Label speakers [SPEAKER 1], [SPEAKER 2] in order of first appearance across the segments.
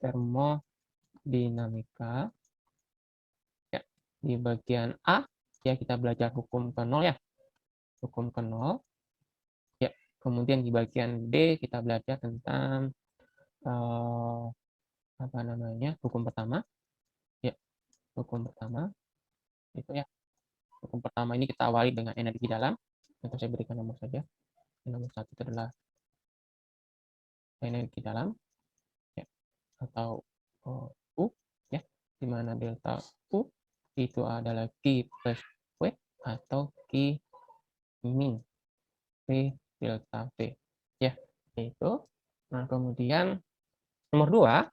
[SPEAKER 1] termodinamika. Ya, di bagian A ya kita belajar hukum ke-0 ya. Hukum ke-0. Ya, kemudian di bagian D kita belajar tentang apa namanya? Hukum pertama. Ya, hukum pertama itu ya. Hukum pertama ini kita awali dengan energi dalam. Untuk saya berikan nomor saja. Nomor 1 itu adalah energi dalam ya, atau U ya, di mana delta U itu adalah Q plus W atau Q min V delta V ya, itu. Nah, kemudian nomor 2,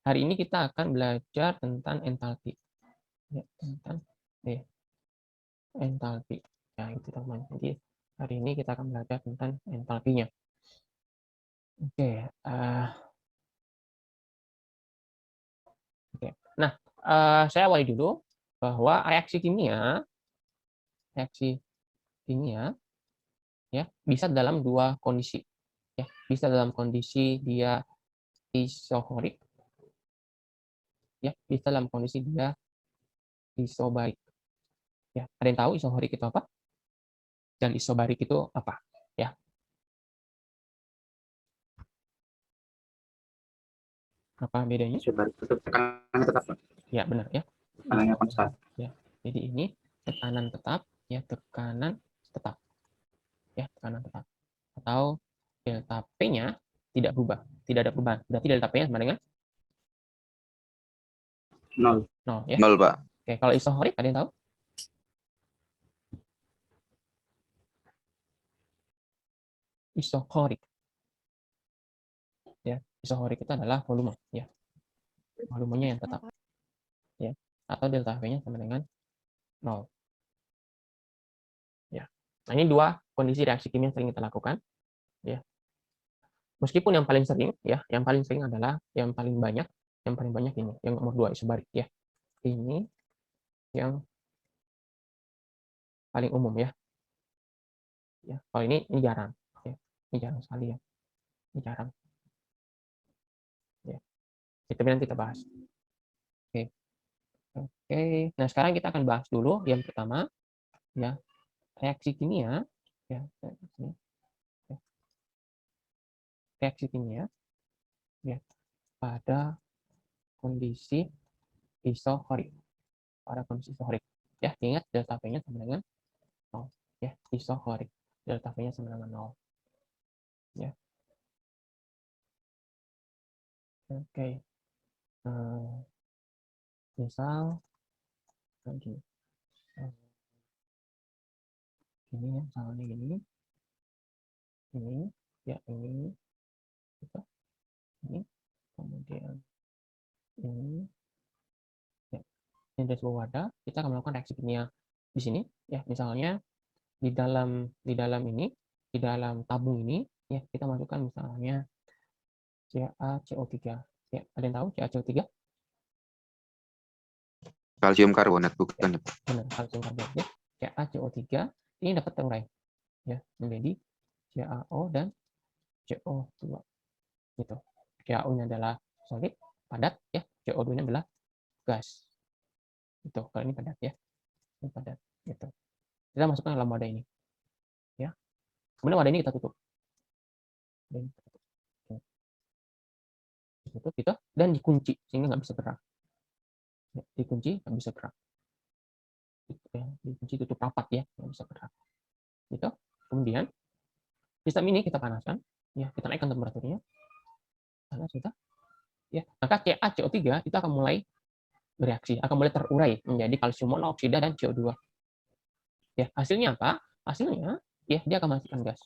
[SPEAKER 1] hari ini kita akan belajar tentang entalpi ya, tentang entalpi ya, itu teman. Jadi hari ini kita akan belajar tentang entalpinya. Oke, oke. Nah, saya awali dulu bahwa reaksi kimia ya bisa dalam dua kondisi. Ya, bisa dalam kondisi dia isohorik, ya, bisa dalam kondisi dia isobarik. Ya, ada yang tahu isohorik itu apa? Dan isobarik itu apa? Ya. Apa bedanya?
[SPEAKER 2] Isobarik itu tekanannya tetap.
[SPEAKER 1] Ya, benar ya.
[SPEAKER 2] Tekanannya konstan.
[SPEAKER 1] Ya. Jadi ini tekanan tetap, ya, tekanan tetap. Ya, tekanan tetap. Atau delta P-nya tidak berubah, tidak ada perubahan. Berarti delta P-nya sama dengan
[SPEAKER 2] 0.
[SPEAKER 1] 0 ya.
[SPEAKER 3] 0, Pak.
[SPEAKER 1] Oke, kalau isohorik ada yang tahu? Isohorik. Ya, isohorik itu adalah volume ya. Volumenya yang tetap. Ya. Atau delta V-nya sama dengan 0. Ya. Nah, ini dua kondisi reaksi kimia yang sering kita lakukan ya. Meskipun yang paling sering ya, yang paling sering adalah yang paling banyak ini, yang nomor 2 isobarik ya. Ini yang paling umum ya. Ya, kalau ini jarang ya. Ini jarang sekali ya. Ini jarang. Ya. Itu nanti kita bahas. Oke. Oke. Nah, sekarang kita akan bahas dulu yang pertama ya, reaksi kimia ya. Reaksi kimia ya pada kondisi isohorik. Pada kondisi isohorik. Ya, ingat delta V-nya sama dengan 0 ya, isohorik. Delta V-nya sama dengan 0. Ya. Oke. Misal lagi ini ya, misalnya ini ya, ini gitu, ini kemudian ini ya. Ini dari sebuah wadah, kita akan melakukan reaksi kimia di sini ya. Misalnya di dalam ini, di dalam tabung ini ya, kita masukkan misalnya CaCO3 ya. Ada yang tahu CaCO3?
[SPEAKER 3] Kalsium karbonat, bukan?
[SPEAKER 1] Benar, kalsium karbonat ya. CaCO3 ini dapat terurai ya menjadi CaO dan CO2 gitu. CaO-nya adalah solid, padat ya. CO2-nya adalah gas. Itu kalau ini padat ya. Ini padat gitu. Kita masukkan dalam wadah ini. Ya. Kemudian wadah ini kita tutup. Tutup gitu dan dikunci sehingga nggak bisa gerak. Ya, dikunci nggak bisa gerak. Ya, dikunci tutup rapat ya, nggak bisa gerak. Gitu. Kemudian sistem ini kita panaskan, ya, kita naikkan temperaturnya. Panas kita. Ya, maka CaCO3 itu akan mulai bereaksi, akan mulai terurai menjadi kalsium monoksida dan CO2. Ya, hasilnya apa? Hasilnya ya dia akan menghasilkan gas.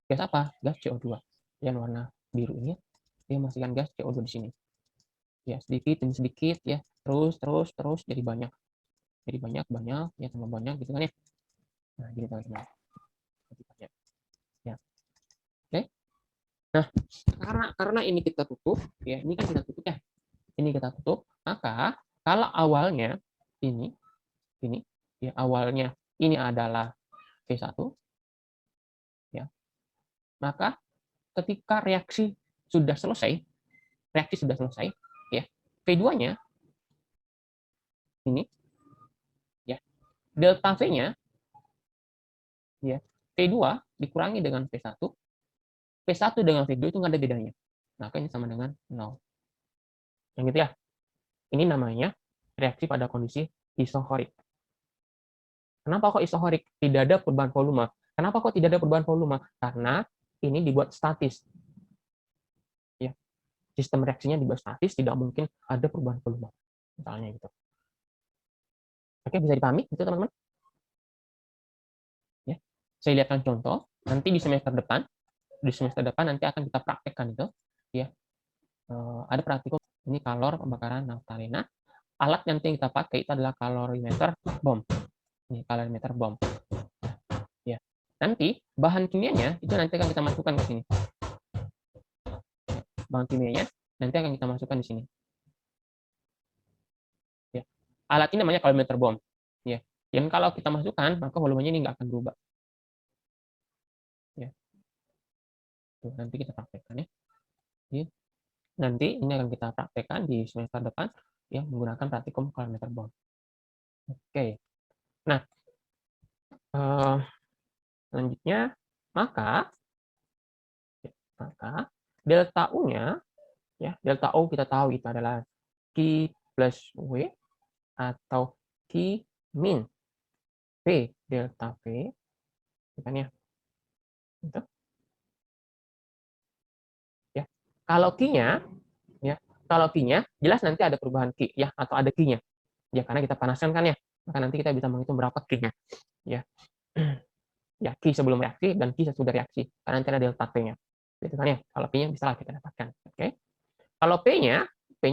[SPEAKER 1] Gas apa? Gas CO2. Yang warna biru ini dia menghasilkan gas CO2 di sini. Ya, sedikit demi sedikit ya, terus jadi banyak. Jadi banyak ya, tambah banyak gitu kan ya. Nah, gini teman-teman. Ya. Oke. Nah, karena ini kita tutup ya, ini kan kita tutup ya. Ini kita tutup, maka kalau awalnya ini ya, awalnya ini adalah V1 ya. Maka ketika reaksi sudah selesai, V2-nya ini ya. Delta V-nya ya, V2 dikurangi dengan V1. V1 dengan V2 itu nggak ada bedanya. Maka ini sama dengan 0. Yang gitu ya. Ini namanya reaksi pada kondisi isohorik. Kenapa kok isohorik? Tidak ada perubahan volume. Kenapa kok tidak ada perubahan volume? Karena ini dibuat statis. Ya. Sistem reaksinya dibuat statis, tidak mungkin ada perubahan volume. Misalnya gitu. Oke, bisa dipahami itu teman-teman? Ya. Saya lihatkan contoh. Nanti di semester depan nanti akan kita praktekkan itu. Ya. Ada praktikum ini kalor pembakaran naftalena. Alat yang kita pakai itu adalah kalorimeter bom. Ini kalorimeter bom. Ya. Nanti bahan kimianya itu nanti akan kita masukkan ke sini. Bahan kimianya nanti akan kita masukkan di sini. Ya. Alat ini namanya kalorimeter bom. Ya. Dan kalau kita masukkan, maka volumenya ini nggak akan berubah. Ya. Tuh, nanti kita praktekkan ya. Jadi, nanti ini akan kita praktekkan di semester depan ya menggunakan praktikum kalorimeter bom. Oke. Nah, selanjutnya maka delta U-nya ya, delta U kita tahu itu adalah Q plus W atau Q min V delta V, kan ya. Gitu. Ya. Kalau Q-nya ya, kalau Q-nya jelas nanti ada perubahan Q ya atau ada Q-nya. Ya karena kita panaskan kan ya. Maka nanti kita bisa menghitung berapa Q-nya. Ya. Ya, Q sebelum reaksi dan Q sesudah reaksi. Karena nanti ada delta P-nya. Gitu kan ya. Kalau P-nya bisa lah kita dapatkan. Oke. Kalau P-nya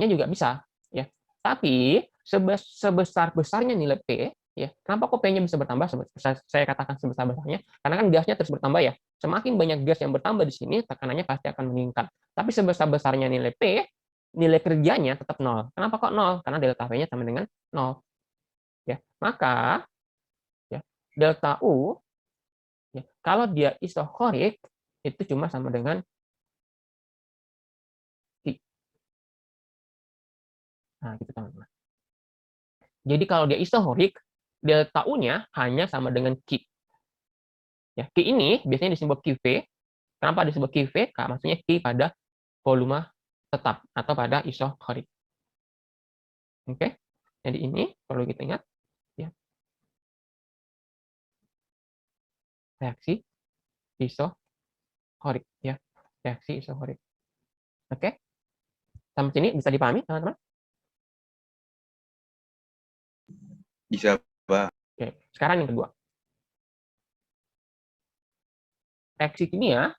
[SPEAKER 1] juga bisa ya. Tapi sebesar-besarnya nilai P ya. Kenapa kok P-nya bisa bertambah? Saya katakan sebesar-besarnya karena kan gasnya terus bertambah ya. Semakin banyak gas yang bertambah di sini, tekanannya pasti akan meningkat. Tapi sebesar-besarnya nilai P, nilai kerjanya tetap 0. Kenapa kok 0? Karena delta V-nya sama dengan 0. Ya. Maka ya, delta U ya, kalau dia isohorik itu cuma sama dengan Q. Nah, gitu teman-teman. Jadi kalau dia isohorik, delta U-nya hanya sama dengan Q. Ya, Q ini biasanya disebut QV. Kenapa disebut QV? Karena maksudnya Q pada volume tetap atau pada isohorik. Oke. Jadi ini perlu kita ingat ya. Reaksi isohorik ya. Reaksi isohorik. Oke. Sampai sini bisa dipahami, teman-teman?
[SPEAKER 3] Bisa, Pak.
[SPEAKER 1] Oke. Sekarang yang kedua. Reaksi kimia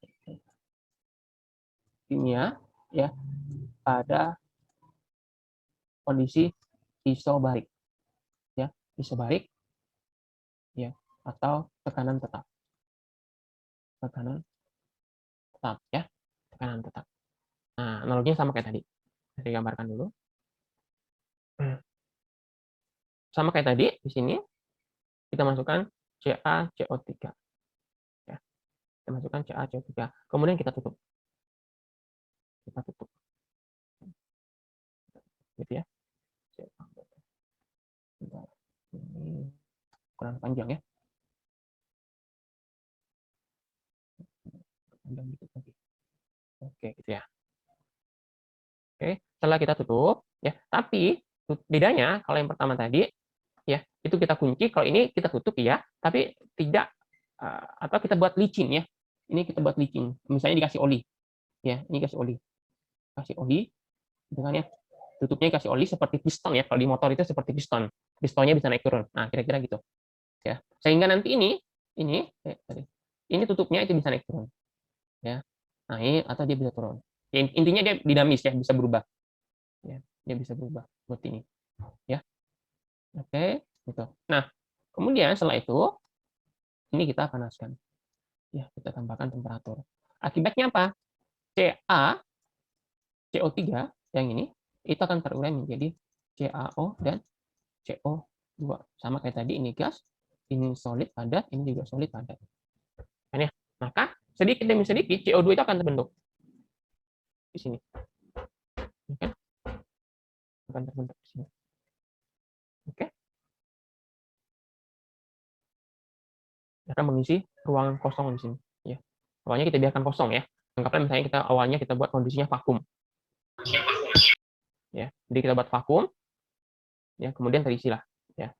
[SPEAKER 1] ya pada kondisi isobarik ya, isobarik ya atau tekanan tetap ya, tekanan tetap. Nah, analoginya sama kayak tadi. Saya gambarkan dulu. Sama kayak tadi di sini kita masukkan CaCO3 ya. Kita masukkan CaCO3. Kemudian kita tutup. Gitu ya. Ini kurang panjang ya. Panjang dikit lagi. Oke, gitu ya. Oke, setelah kita tutup ya. Tapi bedanya kalau yang pertama tadi ya, itu kita kunci, kalau ini kita tutup ya, tapi tidak atau kita buat licin ya. Ini kita buat licin. Misalnya dikasih oli. Ya, ini kasih oli. Kasih oli dengan ya. Tutupnya kasih oli seperti piston ya. Kalau di motor itu seperti piston. Pistonnya bisa naik turun. Nah, kira-kira gitu. Ya. Sehingga nanti ini tutupnya itu bisa naik turun. Ya. Naik atau dia bisa turun. Ya, intinya dia dinamis ya, bisa berubah. Ya, dia bisa berubah seperti ini. Ya. Oke, gitu. Nah, kemudian setelah itu ini kita panaskan. Ya, kita tambahkan temperatur. Akibatnya apa? CO3 yang ini itu akan terurai menjadi CaO dan CO2. Sama kayak tadi, ini gas, ini solid padat, ini juga solid padat. Kan ya? Maka sedikit demi sedikit CO2 itu akan terbentuk di sini. akan terbentuk di sini. Oke. Akan mengisi ruangan kosong di sini. Ya. Awalnya kita biarkan kosong ya. Anggaplah misalnya kita awalnya kita buat kondisinya vakum. Ya, jadi kita buat vakum. Ya, kemudian terisilah ya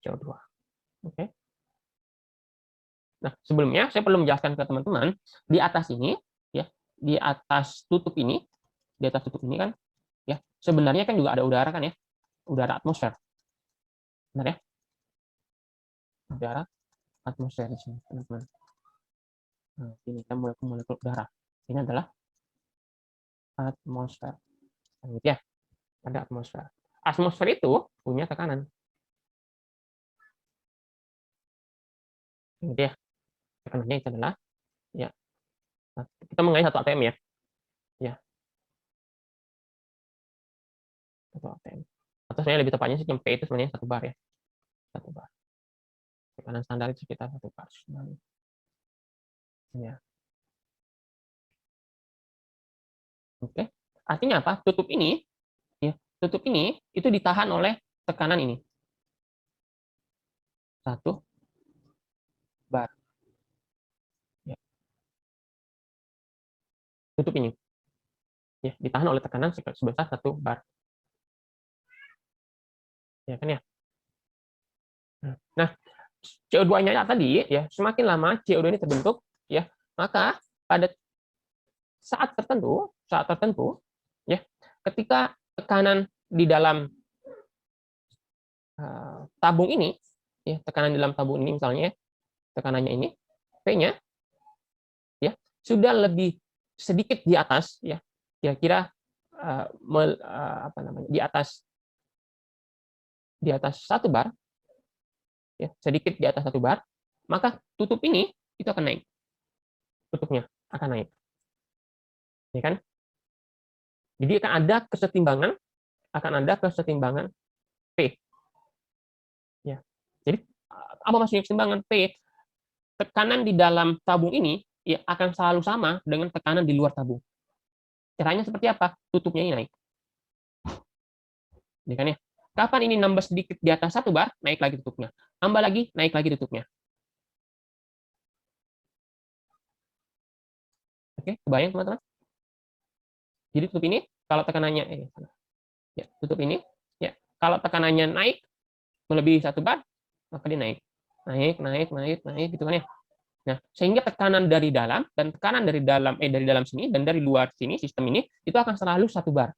[SPEAKER 1] CO2. Oke. Nah, sebelumnya saya perlu menjelaskan ke teman-teman di atas ini ya, di atas tutup ini kan ya, sebenarnya kan juga ada udara kan ya. Udara atmosfer. Benar ya? Udara atmosfer di sini, teman-teman. Nah, ini kan molekul udara. Ini adalah atmosfer. Gitu ya. Ada atmosfer. Atmosfer itu punya tekanan. Gitu ya. Tekanannya itu adalah ya. Nah, kita mengenai 1 atm ya. Ya. 1 atm. Atau sebenarnya lebih tepatnya sih P itu sebenarnya 1 bar ya. 1 bar. Tekanan standar itu sekitar 1 bar. Ya. Oke. Artinya apa? Tutup ini ya, tutup ini itu ditahan oleh tekanan ini. 1 bar. Ya. Tutup ini. Ya, ditahan oleh tekanan sebesar 1 bar. Ya kan ya? Nah, CO2-nya tadi ya, semakin lama CO2 ini terbentuk ya, maka pada saat tertentu ya, ketika tekanan di dalam tabung ini ya, tekanan di dalam tabung ini misalnya tekanannya ini P-nya ya sudah lebih sedikit di atas ya, kira-kira apa namanya, di atas 1 bar ya, sedikit di atas 1 bar, maka tutup ini itu akan naik. Tutupnya akan naik. Ya kan? Jadi akan ada kesetimbangan P. Ya. Jadi apa maksudnya kesetimbangan P? Tekanan di dalam tabung ini ya akan selalu sama dengan tekanan di luar tabung. Caranya seperti apa? Tutupnya ini naik. Ya kan ya? Kapan ini nambah sedikit di atas 1 bar, naik lagi tutupnya. Nambah lagi, naik lagi tutupnya. Oke, kebayang teman-teman? Jadi tutup ini kalau tekanannya ya, tutup ini ya, kalau tekanannya naik melebihi 1 bar, maka dia naik. Naik gitu kan ya. Nah, sehingga tekanan dari dalam dan tekanan dari dalam sini dan dari luar sini sistem ini itu akan selalu 1 bar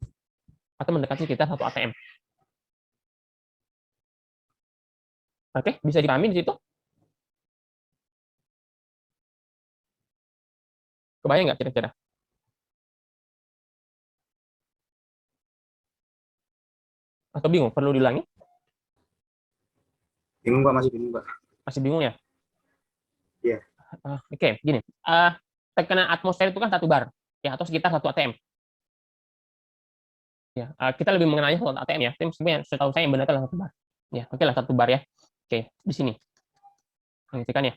[SPEAKER 1] atau mendekati sekitar 1 atm. Oke, bisa dipahami di situ? Kebayang nggak kira-kira? Atau bingung? Perlu diulangi?
[SPEAKER 2] Bingung Pak, masih bingung Pak.
[SPEAKER 1] Masih bingung ya?
[SPEAKER 2] Iya.
[SPEAKER 1] Oke, gini. Tekanan atmosfer itu kan 1 bar, ya, atau sekitar 1 atm. Ya, kita lebih mengenalnya 1 atm ya. Sebenarnya setahu saya yang benar adalah 1 bar. Ya, oke lah 1 bar ya. Oke, di sini. Gitu kan ya.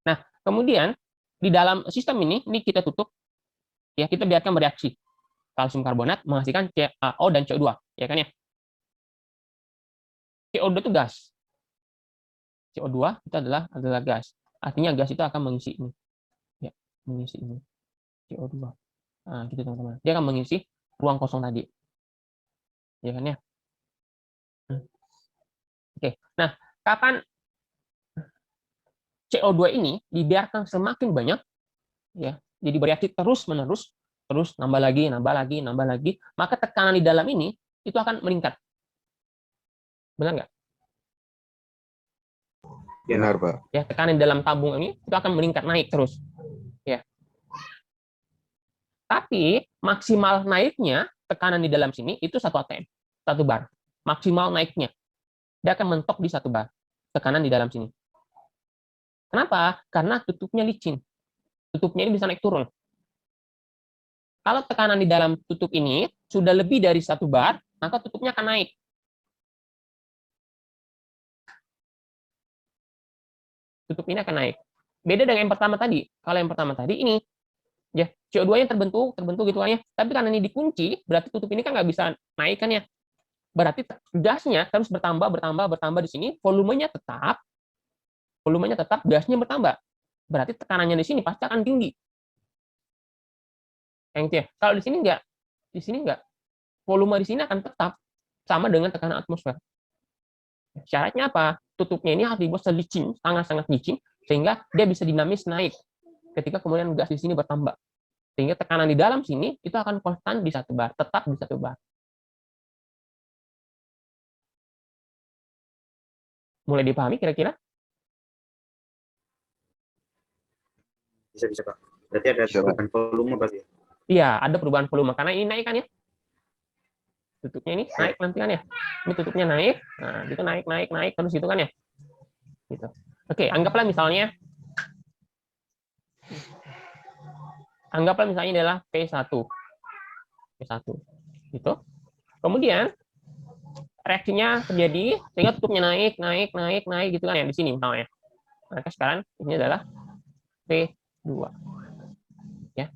[SPEAKER 1] Nah, kemudian di dalam sistem ini kita tutup, ya, kita biarkan bereaksi. Kalsium karbonat menghasilkan CaO dan CO2, ya kan ya. CO2 itu gas. CO2 itu adalah gas. Artinya gas itu akan mengisi ini. Ya, mengisi ini. CO2. Nah, gitu teman-teman. Dia akan mengisi ruang kosong tadi. Ya kan ya? Oke. Nah, kapan CO2 ini dibiarkan semakin banyak ya, jadi bereaksi terus-menerus, terus nambah lagi, maka tekanan di dalam ini itu akan meningkat. Benar nggak?
[SPEAKER 3] Benar, Pak.
[SPEAKER 1] Ya, tekanan di dalam tabung ini itu akan meningkat, naik terus. Ya. Tapi maksimal naiknya tekanan di dalam sini itu 1 atm, 1 bar. Maksimal naiknya. Dia akan mentok di 1 bar. Tekanan di dalam sini. Kenapa? Karena tutupnya licin. Tutupnya ini bisa naik turun. Kalau tekanan di dalam tutup ini sudah lebih dari 1 bar, maka tutupnya akan naik. Tutup ini akan naik. Beda dengan yang pertama tadi. Kalau yang pertama tadi ini Ya, CO2-nya terbentuk gitu kan ya. Tapi karena ini dikunci, berarti tutup ini kan nggak bisa naik kan ya. Berarti gasnya terus bertambah di sini, volumenya tetap, gasnya bertambah. Berarti tekanannya di sini pasti akan tinggi. Yang itu ya. Kalau di sini enggak, volume di sini akan tetap sama dengan tekanan atmosfer. Syaratnya apa? Tutupnya ini harus dibuat selicin, sangat-sangat licin, sehingga dia bisa dinamis naik ketika kemudian gas di sini bertambah. Sehingga tekanan di dalam sini itu akan konstan di 1 bar, tetap di 1 bar. Mulai dipahami kira-kira?
[SPEAKER 2] Bisa Pak. Berarti ada
[SPEAKER 3] Bisa, Pak.
[SPEAKER 2] perubahan volume berarti ya?
[SPEAKER 1] Iya, ada perubahan volume karena ini naik kan ya. Tutupnya ini naik nanti kan ya. Ini tutupnya naik. Nah, itu naik terus gitu kan ya. Gitu. Oke, anggaplah misalnya adalah P1. Gitu. Kemudian reaksinya terjadi sehingga tutupnya naik gitu kan ya di sini misalnya. Maka sekarang ini adalah P2. Ya.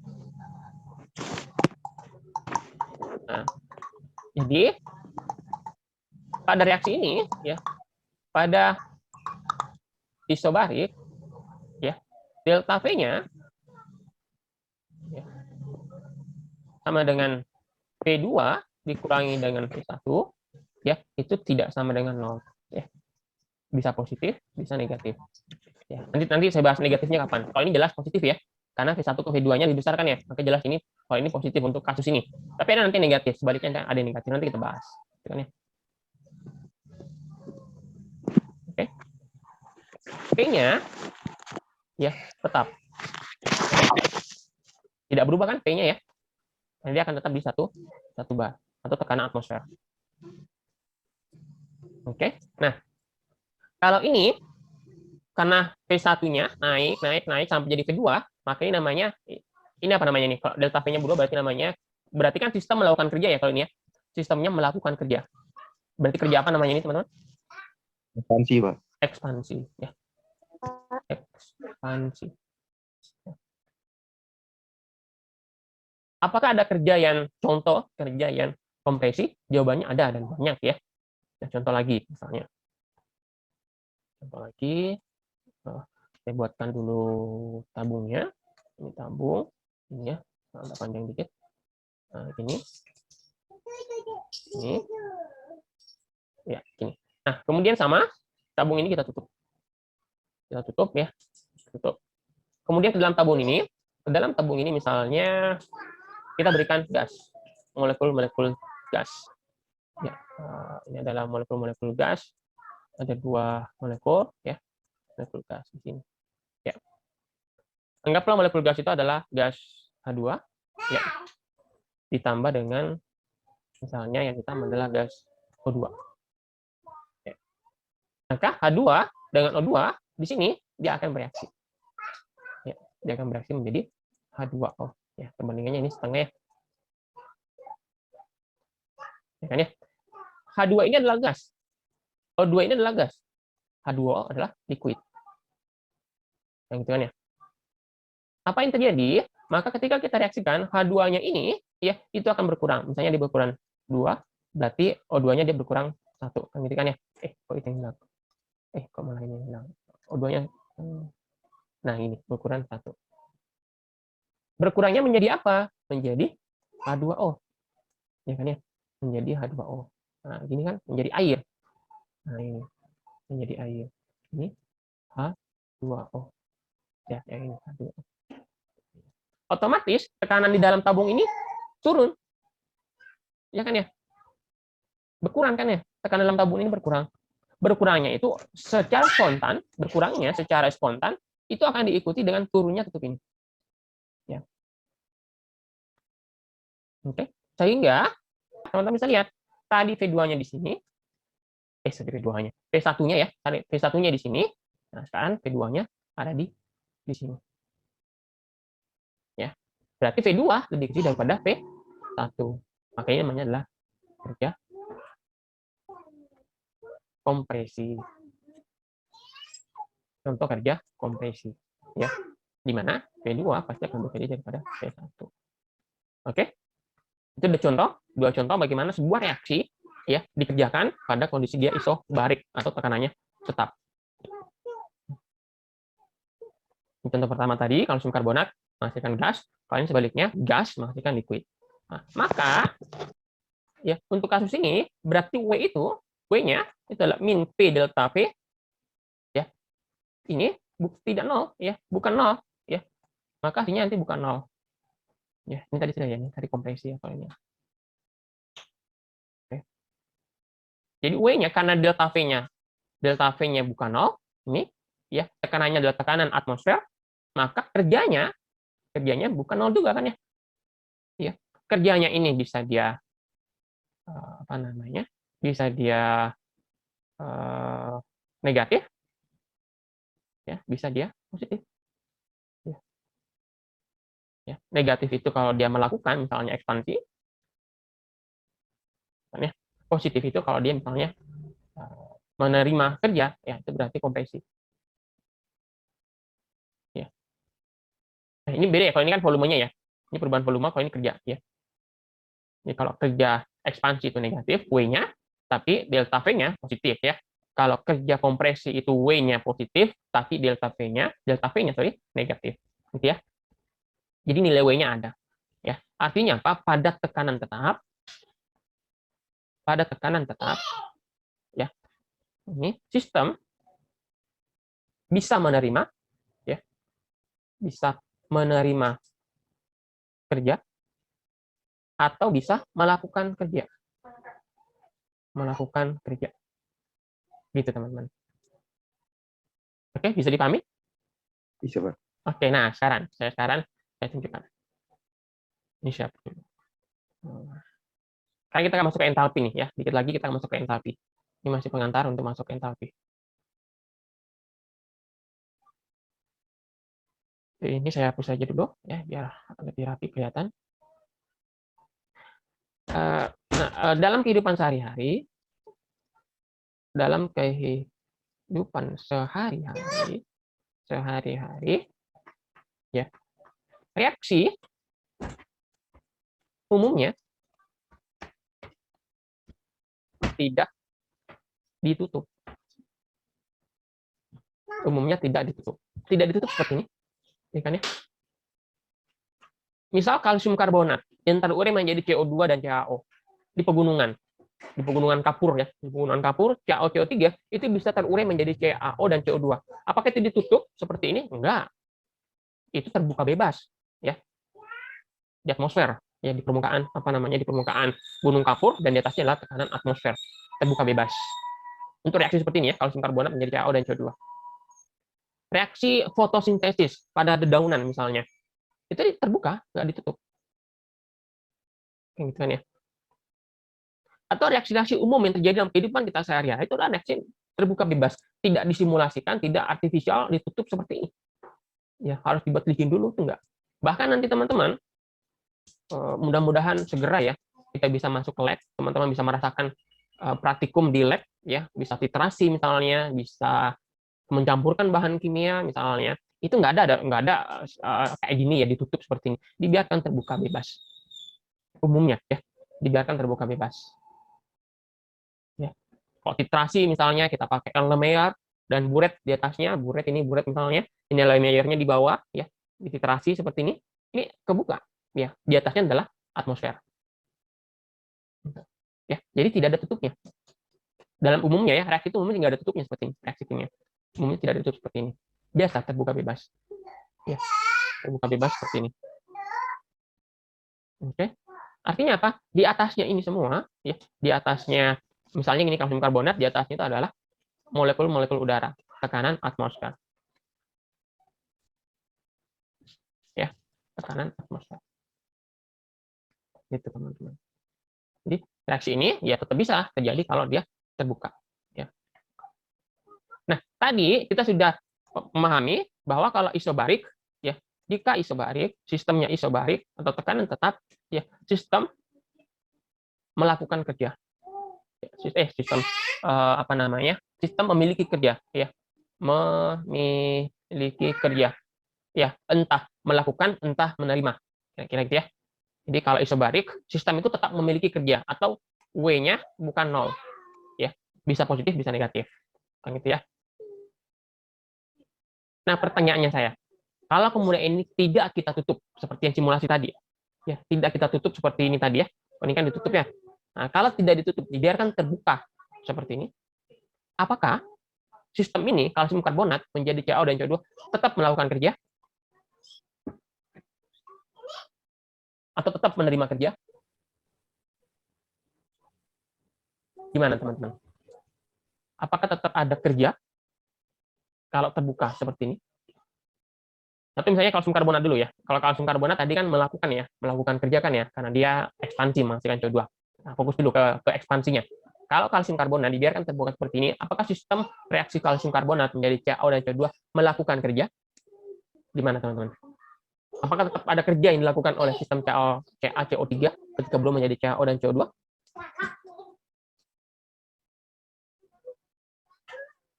[SPEAKER 1] Nah, jadi pada reaksi ini ya, pada isobarik ya, delta V-nya ya, sama dengan P2 dikurangi dengan P1 ya, itu tidak sama dengan 0 ya. Bisa positif, bisa negatif. Ya, nanti saya bahas negatifnya kapan. Kalau ini jelas positif ya. Karena V1 ke V2-nya dibesarkan ya. Maka jelas ini kalau ini positif untuk kasus ini. Tapi ada nanti negatif, sebaliknya ada negatif, nanti kita bahas. Gitu kan ya. Oke. P-nya ya tetap. Tidak berubah kan P-nya ya. Nanti akan tetap di 1 bar atau tekanan atmosfer. Oke. Nah, kalau ini karena P1-nya naik sampai jadi V2, maka ini namanya apa namanya nih? Kalau delta V-nya berubah berarti kan sistem melakukan kerja ya kalau ini ya. Sistemnya melakukan kerja. Berarti kerja apa namanya ini, teman-teman?
[SPEAKER 3] Ekspansi, Pak.
[SPEAKER 1] Ekspansi ya. Ekspansi. Apakah ada kerja yang kompresi? Jawabannya ada dan banyak ya. Nah, contoh lagi misalnya. Saya buatkan dulu tabungnya. Ini tabung, ini ya, agak panjang dikit. Nah, ini, ya, ini. Nah, kemudian sama tabung ini kita tutup ya, tutup. Kemudian ke dalam tabung ini misalnya kita berikan gas, molekul-molekul gas. Ya, ini adalah molekul-molekul gas. Ada 2 molekul ya, molekul gas di sini. Ya. Anggaplah molekul gas itu adalah gas H2 ya, ditambah dengan misalnya yang hitam adalah gas O2. Ya. Maka H2 dengan O2 di sini dia akan bereaksi. Ya, dia akan bereaksi menjadi H2O. Ya, perbandingannya ini setengah ya. Ya kan ya? H2 ini adalah gas. O2 ini adalah gas. H2O adalah liquid. Yang gitu kan ya. Apa yang terjadi? Maka ketika kita reaksikan H2-nya ini ya, itu akan berkurang. Misalnya dia berkurang 2, berarti O2-nya dia berkurang 1. Kan gitu kan ya? Kok itu yang hilang? Kok malah ini yang hilang? O2-nya nah ini berkurang 1. Berkurangnya menjadi apa? Menjadi H2O. Ya kan ya? Menjadi H2O. Nah, gini kan menjadi air. Nah, ini menjadi air. Ini H2O. Ya, yang ini H2O. Otomatis tekanan di dalam tabung ini turun. Ya kan ya? Berkurang kan ya? Tekanan dalam tabung ini berkurang. Berkurangnya itu secara spontan, itu akan diikuti dengan turunnya tutup ini. Ya. Oke. Sehingga teman-teman bisa lihat tadi V2-nya di sini. V2-nya. P1-nya ya. Tadi P1-nya di sini. Nah, sekarang V2-nya ada di sini. Ya. Berarti V2 lebih kecil daripada V1. Makanya namanya adalah kerja kompresi. Contoh kerja kompresi. Ya. di mana P2 pasti akan lebih gede daripada P1. Oke? Itu ada contoh, dua contoh bagaimana sebuah reaksi ya dikerjakan pada kondisi dia isobarik atau tekanannya tetap. Contoh pertama tadi, kalsium karbonat menghasilkan gas, kalau ini sebaliknya gas menghasilkan liquid. Nah, maka ya untuk kasus ini berarti W-nya itu adalah min P delta V ya. Ini tidak nol ya, bukan nol ya. Maka hasilnya nanti bukan nol. Ya, ini tadi sudah ya, ini tadi kompresi ya kalau ini. Oke. Jadi W-nya karena delta V-nya bukan nol, ini ya tekanannya adalah tekanan atmosfer, maka kerjanya bukan nol juga kan ya. Ya, kerjanya ini bisa dia apa namanya? Bisa dia negatif ya, bisa dia positif. Ya. Ya, negatif itu kalau dia melakukan misalnya ekspansi. Ya. Positif itu kalau dia misalnya menerima kerja, ya itu berarti kompresi. Ya. Nah, ini beda ya, kalau ini kan volumenya ya. Ini perubahan volume, kalau ini kerja ya. Jadi kalau kerja ekspansi itu negatif, W-nya, tapi delta V-nya positif ya. Kalau kerja kompresi itu W-nya positif, tapi delta V-nya negatif. Gitu ya. Jadi nilai W-nya ada. Ya. Artinya apa? Pada tekanan tetap, ya. Ini sistem bisa menerima kerja atau bisa melakukan kerja. Gitu teman-teman. Oke, bisa dipahami?
[SPEAKER 3] Bisa, Pak.
[SPEAKER 1] Oke, nah sekarang saya tunjukkan. Ini siapa? Sekarang kita akan masuk ke entalpi nih ya. Dikit lagi kita akan masuk ke entalpi. Ini masih pengantar untuk masuk ke entalpi. Ini saya hapus saja dulu ya biar lebih rapi kelihatan. Dalam kehidupan sehari-hari, ya, reaksi umumnya tidak ditutup. Tidak ditutup seperti ini. Ya kan ya? Misal kalsium karbonat yang terurai menjadi CO2 dan CaO di pegunungan kapur ya, di pegunungan kapur CaO CO3 itu bisa terurai menjadi CaO dan CO2. Apakah itu ditutup seperti ini? Enggak. Itu terbuka bebas ya. Di atmosfer ya, di permukaan gunung kapur, dan di atasnya adalah tekanan atmosfer. Terbuka bebas. Untuk reaksi seperti ini ya, kalsium karbonat menjadi CaO dan CO2. Reaksi fotosintesis pada dedaunan misalnya, itu terbuka, nggak ditutup. Gitu kan ya. Atau reaksi-reaksi umum yang terjadi dalam kehidupan kita sehari-hari itu adalah reaksi terbuka bebas, tidak disimulasikan, tidak artifisial, ditutup seperti ini. Ya, harus dibuat-bikin dulu tuh enggak. Bahkan nanti teman-teman mudah-mudahan segera ya kita bisa masuk ke lab, teman-teman bisa merasakan praktikum di lab ya, bisa titrasi misalnya, bisa mencampurkan bahan kimia misalnya. Itu nggak ada kayak gini ya ditutup seperti ini. Dibiarkan terbuka bebas. Umumnya ya, dibiarkan terbuka bebas. Ya. Kalau titrasi misalnya kita pakai Erlenmeyer dan buret di atasnya, buret misalnya, ini Erlenmeyernya di bawah ya, dititrasi seperti ini kebuka ya, di atasnya adalah atmosfer. Ya, jadi tidak ada tutupnya. Dalam umumnya ya, reaksi itu umumnya nggak ada tutupnya seperti ini, reaksi kimia. Umumnya tidak ada tutup seperti ini. Biasa terbuka bebas. Ya, terbuka bebas seperti ini. Oke. Artinya apa? Di atasnya ini semua, ya, di atasnya misalnya ini kalsium karbonat, di atasnya itu adalah molekul-molekul udara, tekanan atmosfer. Ya, tekanan atmosfer. Gitu teman-teman. Jadi reaksi ini ya tetap bisa terjadi kalau dia terbuka. Ya. Nah, tadi kita sudah memahami bahwa kalau isobarik, ya, jika isobarik, sistemnya isobarik atau tekanan tetap, ya, sistem melakukan kerja. Sistem apa namanya? Sistem memiliki kerja, ya, memiliki kerja. Ya, entah melakukan, entah menerima. Kira-kira gitu ya. Jadi kalau isobarik, sistem itu tetap memiliki kerja atau W-nya bukan 0. Ya, bisa positif, bisa negatif. Kan gitu ya. Nah, pertanyaannya saya, kalau kemudian ini tidak kita tutup seperti yang simulasi tadi, ya, tidak kita tutup seperti ini tadi ya. Ini kan ditutup ya. Nah, kalau tidak ditutup, dibiarkan terbuka seperti ini, apakah sistem ini kalsium karbonat menjadi CaO dan CO2 tetap melakukan kerja atau tetap menerima kerja? Gimana teman-teman? Apakah tetap ada kerja kalau terbuka seperti ini? Tapi misalnya kalsium karbonat dulu ya. Kalau kalsium karbonat tadi kan melakukan kerja kan ya, karena dia ekspansi menghasilkan CO2. Nah, fokus dulu ke ekspansinya. Kalau kalsium karbonat dibiarkan terbuka seperti ini, apakah sistem reaksi kalsium karbonat menjadi CaO dan CO2 melakukan kerja? Gimana teman-teman? Apakah tetap ada kerja yang dilakukan oleh sistem CaCO3 ketika belum menjadi CaO dan CO2?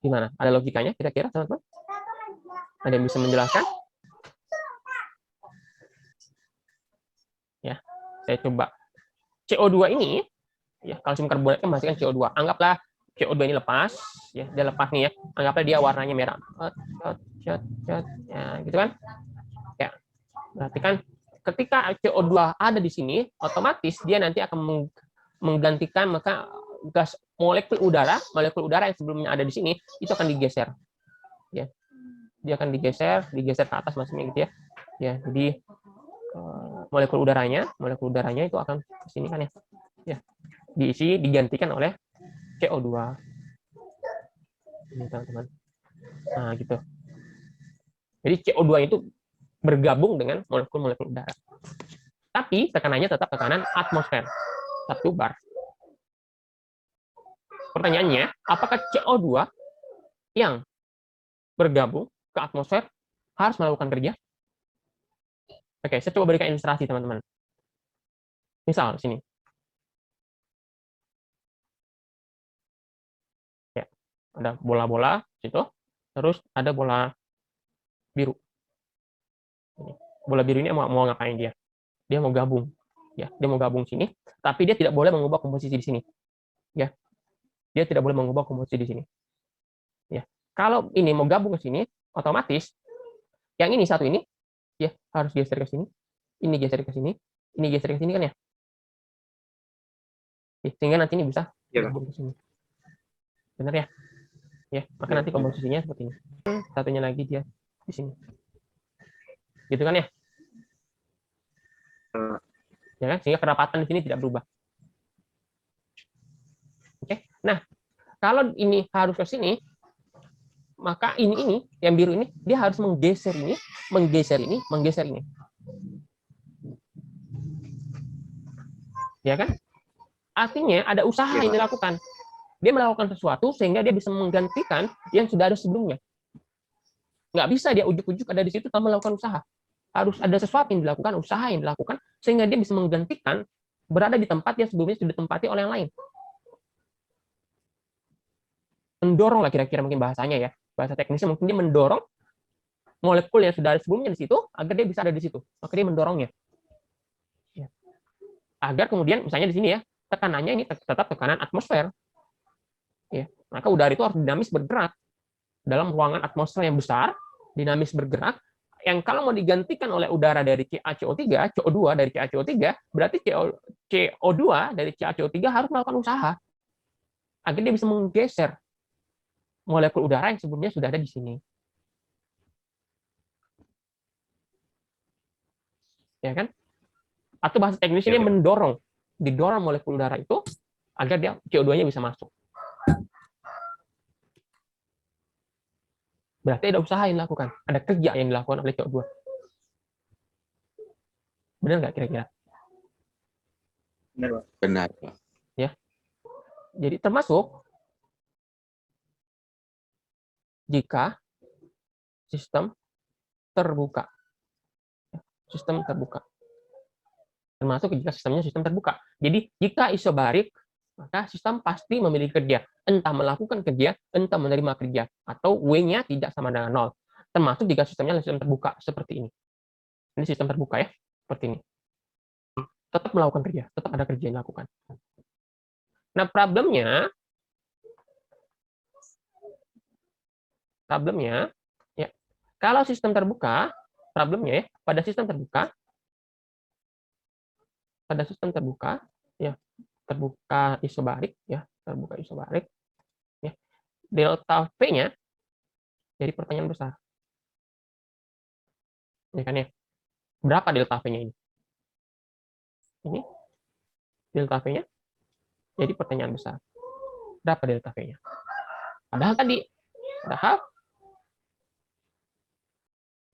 [SPEAKER 1] Gimana? Ada logikanya kira-kira teman-teman? Ada yang bisa menjelaskan? Ya, saya coba. CO2 ini, ya kalsium karbonat menghasilkan CO2. Anggaplah CO2 ini lepas, ya dia lepas nih ya. Anggaplah dia warnanya merah. Ya, gitu kan? Ya, berarti kan ketika CO2 ada di sini, otomatis dia nanti akan menggantikan maka gas molekul udara yang sebelumnya ada di sini itu akan digeser. Ya, dia akan digeser ke atas maksudnya gitu ya. Ya, jadi molekul udaranya itu akan ke sini kan ya. Ya, diisi digantikan oleh CO2. Ini teman-teman. Nah, gitu. Jadi CO2 itu bergabung dengan molekul-molekul udara. Tapi tekanannya tetap tekanan atmosfer. 1 bar. Pertanyaannya, apakah CO2 yang bergabung ke atmosfer harus melakukan kerja? Oke, saya coba berikan ilustrasi teman-teman. Misal sini. Ya, ada bola-bola situ, terus ada bola biru. Bola biru ini mau ngapain dia? Dia mau gabung. Ya, dia mau gabung sini, tapi dia tidak boleh mengubah komposisi di sini. Ya. Dia tidak boleh mengubah komposisi di sini. Ya. Kalau ini mau gabung ke sini, otomatis yang ini satu ini ya harus geser ke sini. Ini geser ke sini, ini geser ke sini kan ya. Sehingga nanti ini bisa gabung ke sini. Benar ya? Ya, maka nanti komposisinya seperti ini. Satunya lagi dia di sini. Gitu kan ya? Ya kan? Sehingga kerapatan di sini tidak berubah. Oke. Nah, kalau ini harus ke sini, maka ini yang biru ini dia harus menggeser ini, menggeser ini. Ya kan? Artinya ada usaha yang dilakukan. Dia melakukan sesuatu sehingga dia bisa menggantikan yang sudah ada sebelumnya. Nggak bisa dia ujuk-ujuk ada di situ tanpa melakukan usaha. Harus ada sesuatu yang dilakukan, usaha yang dilakukan, sehingga dia bisa menggantikan berada di tempat yang sebelumnya sudah ditempati oleh yang lain. Mendorong lah kira-kira mungkin bahasanya ya. Bahasa teknisnya mungkin dia mendorong molekul yang sudah ada sebelumnya di situ agar dia bisa ada di situ. Maka dia mendorongnya. Ya. Agar kemudian misalnya di sini ya, tekanannya ini tetap tekanan atmosfer. Ya. Maka udara itu harus dinamis bergerak dalam ruangan atmosfer yang besar, dinamis bergerak. Yang kalau mau digantikan oleh udara dari CaCO3, CO2 dari CaCO3, berarti CO2 dari CaCO3 harus melakukan usaha agar dia bisa menggeser molekul udara yang sebelumnya sudah ada di sini. Ya kan? Atau bahasa teknis ini didorong molekul udara itu agar dia CO2-nya bisa masuk. Berarti ada usaha yang dilakukan, ada kerja yang dilakukan oleh CO2. Benar nggak kira-kira?
[SPEAKER 3] Benar, Pak.
[SPEAKER 1] Ya. Jadi termasuk jika sistem terbuka. Sistem terbuka. Termasuk jika sistemnya sistem terbuka. Jadi jika isobarik, maka sistem pasti memiliki kerja. Entah melakukan kerja, entah menerima kerja. Atau W-nya tidak sama dengan 0. termasuk jika sistemnya adalah sistem terbuka seperti ini. Ini sistem terbuka ya, seperti ini. Tetap melakukan kerja, tetap ada kerja yang dilakukan. Nah, problemnya ya, kalau sistem terbuka, problemnya ya, pada sistem terbuka ya, terbuka isobarik ya, terbuka isobarik ya, delta V-nya jadi pertanyaan besar. Ya kan ya? Berapa delta V-nya ini? Ini delta V-nya jadi pertanyaan besar. Berapa delta V-nya? Padahal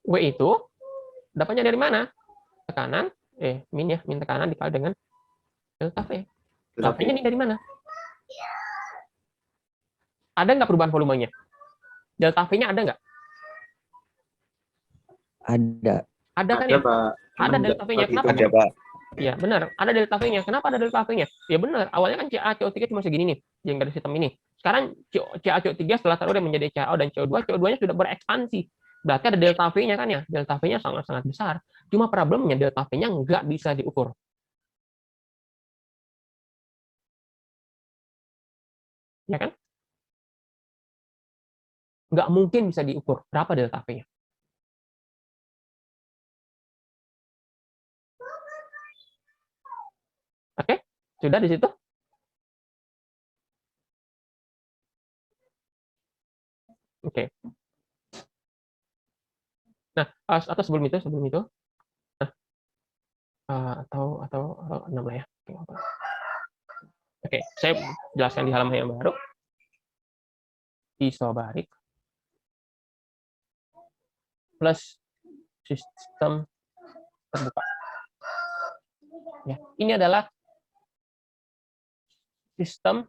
[SPEAKER 1] W itu dapatnya dari mana? Tekanan, min tekanan dikali dengan delta V. Delta V-nya ini dari mana? Ada nggak perubahan volumenya? Delta V-nya ada nggak?
[SPEAKER 3] Ada.
[SPEAKER 1] Ada kan
[SPEAKER 2] Ada,
[SPEAKER 1] ya?
[SPEAKER 2] Pak.
[SPEAKER 1] Ada delta V-nya. Kenapa?
[SPEAKER 3] Ada, Pak.
[SPEAKER 1] Ya benar, ada delta V-nya. Kenapa ada delta V-nya? Ya benar, awalnya kan Ca, CO3 cuma segini nih, yang dari sistem ini. Sekarang Ca, CO3 setelah taruh menjadi CaO dan CO2, CO2-nya sudah berekspansi. Berarti ada delta V-nya kan ya? Delta V-nya sangat-sangat besar. Cuma problemnya delta V-nya nggak bisa diukur. Ya kan? Nggak mungkin bisa diukur. Berapa delta V-nya? Oke? Sudah di situ? Oke. Nah, atau sebelum itu, nah, atau 6 lah ya. Oke, saya jelaskan di halaman yang baru. Isobarik plus sistem terbuka. Ya, ini adalah sistem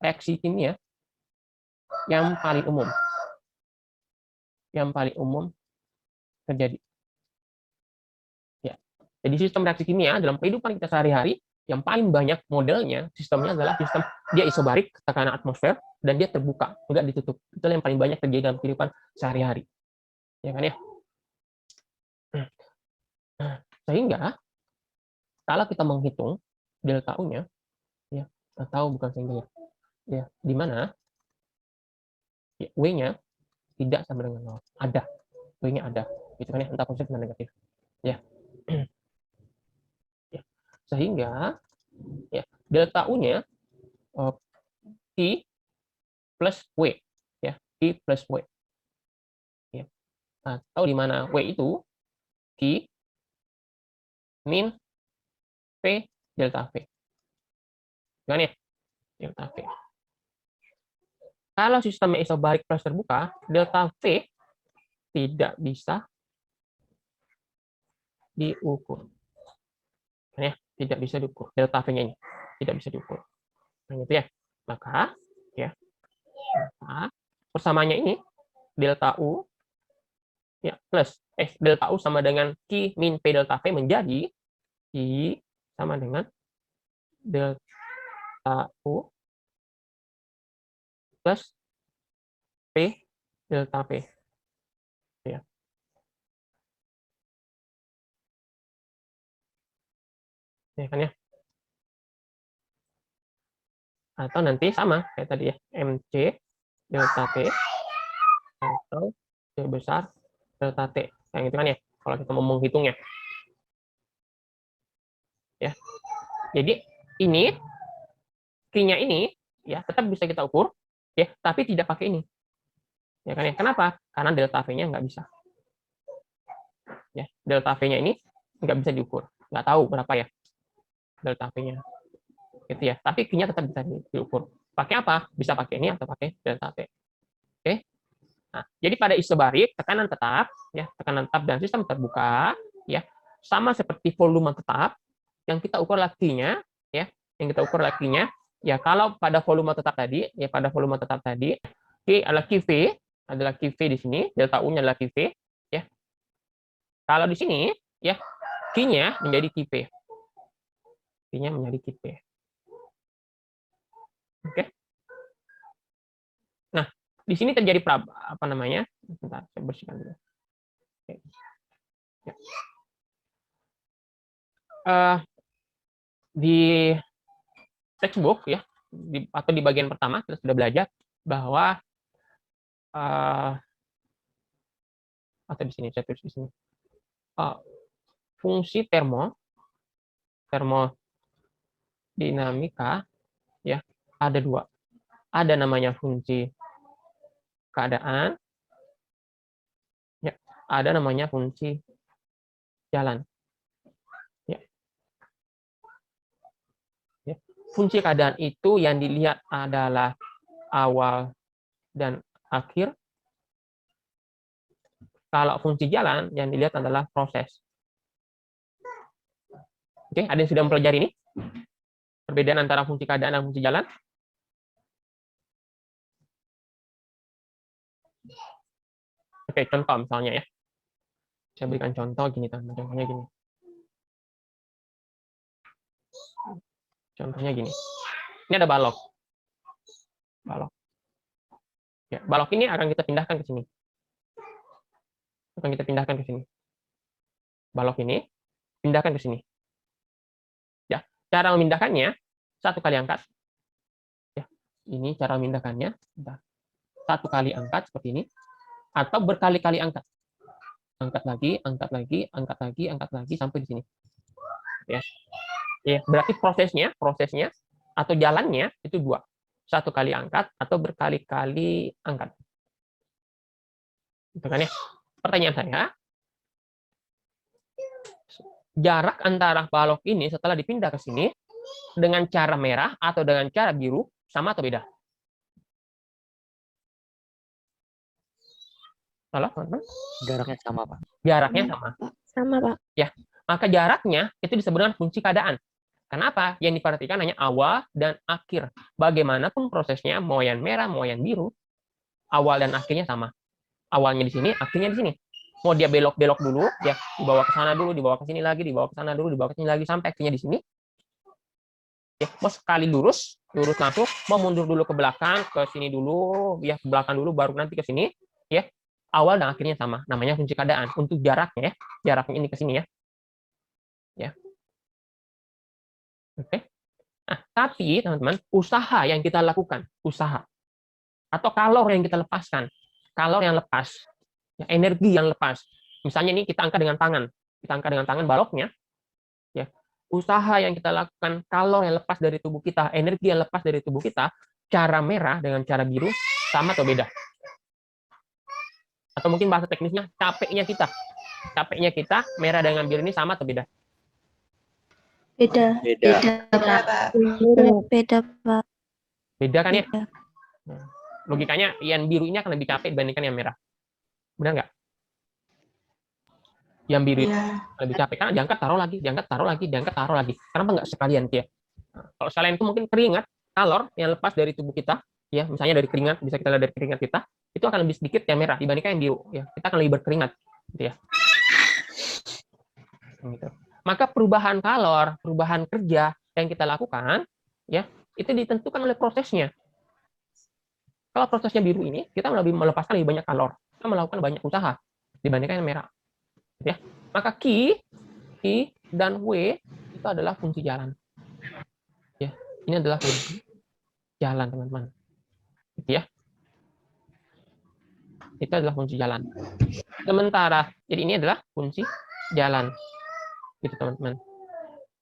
[SPEAKER 1] reaksi kimia yang paling umum. Yang paling umum terjadi. Ya. Jadi sistem reaksi kimia dalam kehidupan kita sehari-hari yang paling banyak modelnya, sistemnya adalah sistem dia isobarik, tekanan atmosfer, dan dia terbuka, enggak ditutup. Itu yang paling banyak terjadi dalam kehidupan sehari-hari. Ya kan ya? Sehingga kalau kita menghitung delta U-nya, ya, atau bukan sehingga ya, di mana ya, W-nya tidak sama dengan 0. Ada. W-nya ada. Gitu kan ya, entah positif dan negatif. Ya. Ya. Sehingga ya, delta U-nya Q plus W. Ya, Q plus W. Ya. Atau di mana W itu Q min P delta V. Kan ya? Delta V. Kalau sistemnya isobarik plus terbuka, delta V tidak bisa diukur. Ya, tidak bisa diukur. Delta V-nya ini tidak bisa diukur. Nah, itu ya. Maka ya, persamanya ini delta U ya plus delta U sama dengan Q min P delta V menjadi I sama dengan delta U plus P delta V. Ya. Ya kan ya? Atau nanti sama kayak tadi ya, MC delta T atau C besar delta T. Yang itu kan ya, kalau kita mau menghitungnya. Ya. Jadi ini Q-nya ini ya tetap bisa kita ukur ya, tapi tidak pakai ini. Ya kan ya? Kenapa? Karena delta V-nya nggak bisa. Ya, delta V-nya ini nggak bisa diukur. Nggak tahu berapa ya delta V-nya. Gitu ya. Tapi Q-nya tetap bisa diukur. Pakai apa? Bisa pakai ini atau pakai delta T. Oke. Nah, jadi pada isobarik tekanan tetap ya, tekanan tetap dan sistem terbuka ya, sama seperti volume tetap yang kita ukur lakinya ya, yang kita ukur lakinya ya, kalau pada volume tetap tadi ya, pada volume tetap tadi Q adalah QV di sini, delta U-nya adalah QV ya. Kalau di sini ya, Q-nya menjadi QP. Q-nya menjadi QP. Oke. Nah, di sini terjadi apa namanya? Bentar, saya bersihkan dulu. Oke. Ya. Di textbook ya, atau di bagian pertama kita sudah belajar bahwa atau di sini saya tulis di sini fungsi termodinamika ya ada dua. Ada namanya fungsi keadaan, ya, ada namanya fungsi jalan. Ya. Ya. Fungsi keadaan itu yang dilihat adalah awal dan akhir. Kalau fungsi jalan yang dilihat adalah proses. Oke, ada yang sudah mempelajari ini? Perbedaan antara fungsi keadaan dan fungsi jalan? Oke, contoh misalnya ya. Saya berikan contoh gini, teman. Contohnya gini. Contohnya gini. Ini ada balok. Balok. Ya, balok ini akan kita pindahkan ke sini. Akan kita pindahkan ke sini. Balok ini pindahkan ke sini. Ya, cara memindahkannya satu kali angkat. Ya, ini cara memindahkannya. Satu kali angkat seperti ini, atau berkali-kali angkat. Angkat lagi, angkat lagi, angkat lagi, angkat lagi sampai di sini. Ya, ya berarti prosesnya atau jalannya itu dua. Satu kali angkat atau berkali-kali angkat. Itu kan ya. Pertanyaan saya, jarak antara balok ini setelah dipindah ke sini dengan cara merah atau dengan cara biru sama atau beda? Halo, teman-teman?
[SPEAKER 4] Jaraknya sama, Pak.
[SPEAKER 1] Jaraknya sama.
[SPEAKER 5] Sama, Pak.
[SPEAKER 1] Ya, maka jaraknya itu disebut dengan fungsi keadaan. Kenapa? Yang diperhatikan hanya awal dan akhir. Bagaimanapun prosesnya, mau yang merah, mau yang biru, awal dan akhirnya sama. Awalnya di sini, akhirnya di sini. Mau dia belok-belok dulu, ya dibawa ke sana dulu, dibawa ke sini lagi, dibawa ke sana dulu, dibawa ke sini lagi, sampai akhirnya di sini. Ya, mau sekali lurus langsung, mau mundur dulu ke belakang, ke sini dulu, ya ke belakang dulu, baru nanti ke sini, ya awal dan akhirnya sama. Namanya fungsi keadaan. Untuk jaraknya, ya, jaraknya ini ke sini ya. Ya. Oke. Nah, tapi teman-teman, usaha yang kita lakukan, usaha atau kalor yang kita lepaskan, kalor yang lepas, ya, energi yang lepas. Misalnya ini kita angkat dengan tangan baloknya, ya. Usaha yang kita lakukan, kalor yang lepas dari tubuh kita, energi yang lepas dari tubuh kita, cara merah dengan cara biru sama atau beda? Atau mungkin bahasa teknisnya capeknya kita merah dengan biru ini sama atau beda?
[SPEAKER 5] Beda.
[SPEAKER 3] Beda.
[SPEAKER 5] Pak. Beda, Pak.
[SPEAKER 1] Beda kan ya?
[SPEAKER 5] Beda.
[SPEAKER 1] Logikanya yang biru ini akan lebih capek dibandingkan yang merah. Benar nggak? Yang biru lebih capek karena diangkat taruh lagi, diangkat taruh lagi, diangkat taruh lagi. Kenapa nggak sekalian ya? Nah, kalau sekalian itu mungkin keringat, kalor yang lepas dari tubuh kita, ya misalnya dari keringat, bisa kita lihat dari keringat kita, itu akan lebih sedikit yang merah dibandingkan yang biru. Ya, kita akan lebih berkeringat, gitu ya. Gitu. Maka perubahan kalor, perubahan kerja yang kita lakukan, ya itu ditentukan oleh prosesnya. Kalau prosesnya biru ini, kita melepaskan lebih banyak kalor, kita melakukan banyak usaha dibandingkan yang merah. Ya, maka Q dan W itu adalah fungsi jalan. Ya, ini adalah fungsi jalan, teman-teman. Gitu ya. Itu adalah fungsi jalan. Sementara, jadi ini adalah fungsi jalan. Gitu, teman-teman.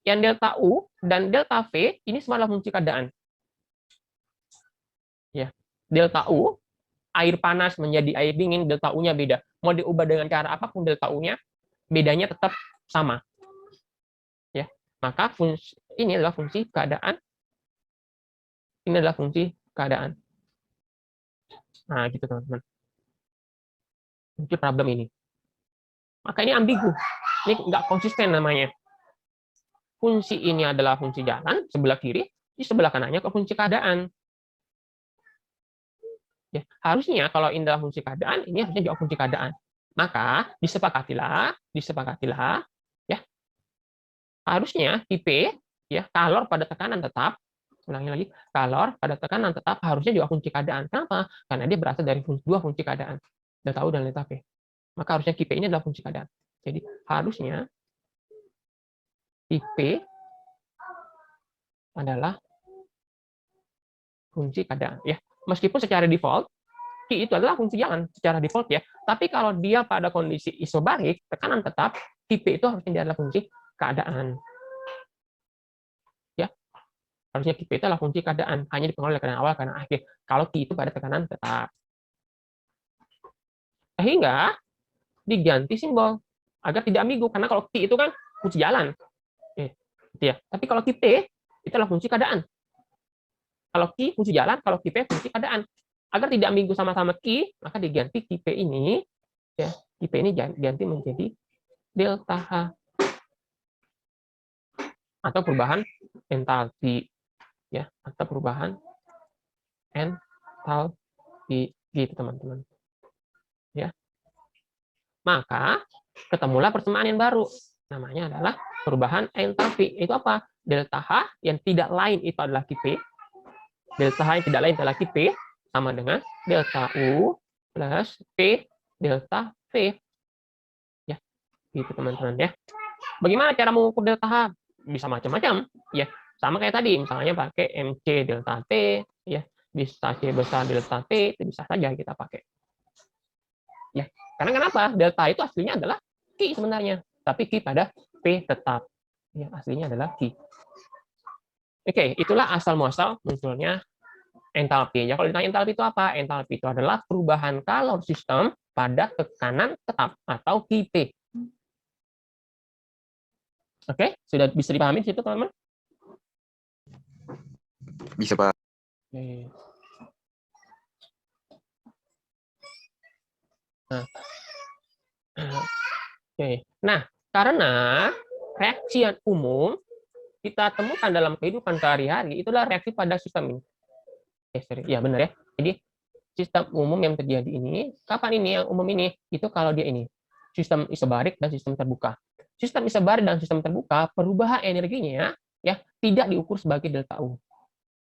[SPEAKER 1] Yang delta U dan delta V ini semua adalah fungsi keadaan. Ya, delta U air panas menjadi air dingin, delta U-nya beda. Mau diubah dengan cara apapun delta U-nya, bedanya tetap sama. Ya, maka fungsi ini adalah fungsi keadaan. Ini adalah fungsi keadaan. Nah, gitu teman-teman. Muncul problem ini. Maka ini ambigu. Ini nggak konsisten namanya. Fungsi ini adalah fungsi jalan, sebelah kiri, di sebelah kanannya ke fungsi keadaan. Ya, harusnya kalau ini adalah fungsi keadaan, ini harusnya juga fungsi keadaan. Maka disepakatilah, ya, harusnya tipe, ya, kalor pada tekanan tetap, Ulangi lagi, kalor pada tekanan tetap harusnya juga kunci keadaan. Kenapa? Karena dia berasal dari dua kunci keadaan, delta U dan delta V. Maka harusnya QP ini adalah kunci keadaan. Jadi harusnya QP adalah kunci keadaan. Ya, meskipun secara default Q itu adalah fungsi jalan secara default ya. Tapi kalau dia pada kondisi isobarik, tekanan tetap, QP itu harusnya dia adalah kunci keadaan. Harusnya QP itu adalah fungsi keadaan, hanya dipengaruhi oleh keadaan awal, keadaan akhir. Kalau Q itu pada tekanan tetap. Sehingga diganti simbol agar tidak ambigu, karena kalau Q itu kan fungsi jalan. Gitu ya. Tapi kalau QP itu adalah fungsi keadaan. Kalau Q fungsi jalan, kalau QP fungsi keadaan. Agar tidak ambigu sama-sama Q, maka diganti QP ini, ya, QP ini diganti menjadi delta H. Atau perubahan entalpi. Ya, atau perubahan entalpi gitu teman-teman. Ya. Maka ketemulah persamaan yang baru. Namanya adalah perubahan entalpi. Itu apa? Delta H yang tidak lain itu adalah QP. Delta H yang tidak lain adalah QP sama dengan delta U plus P delta V. Ya, gitu teman-teman ya. Bagaimana cara mengukur delta H? Bisa macam-macam, ya. Sama kayak tadi, misalnya pakai MC delta T, ya, bisa C besar delta T, itu bisa saja kita pakai. Ya, karena kenapa? Delta itu aslinya adalah Q sebenarnya, tapi Q pada P tetap. Ya, aslinya adalah Q. Oke, itulah asal muasal munculnya entalpi. Ya, kalau ditanya entalpi itu apa? Entalpi itu adalah perubahan kalor sistem pada tekanan tetap atau QP. Oke, sudah bisa dipahami di situ, teman-teman?
[SPEAKER 3] Bisa, Pak.
[SPEAKER 1] Oke. Nah, karena reaksi yang umum kita temukan dalam kehidupan sehari-hari itulah reaksi pada sistem ini. Ya benar ya. Jadi sistem umum yang terjadi ini, kapan ini yang umum ini? Itu kalau dia ini sistem isobarik dan sistem terbuka. Sistem isobarik dan sistem terbuka, perubahan energinya ya tidak diukur sebagai delta U.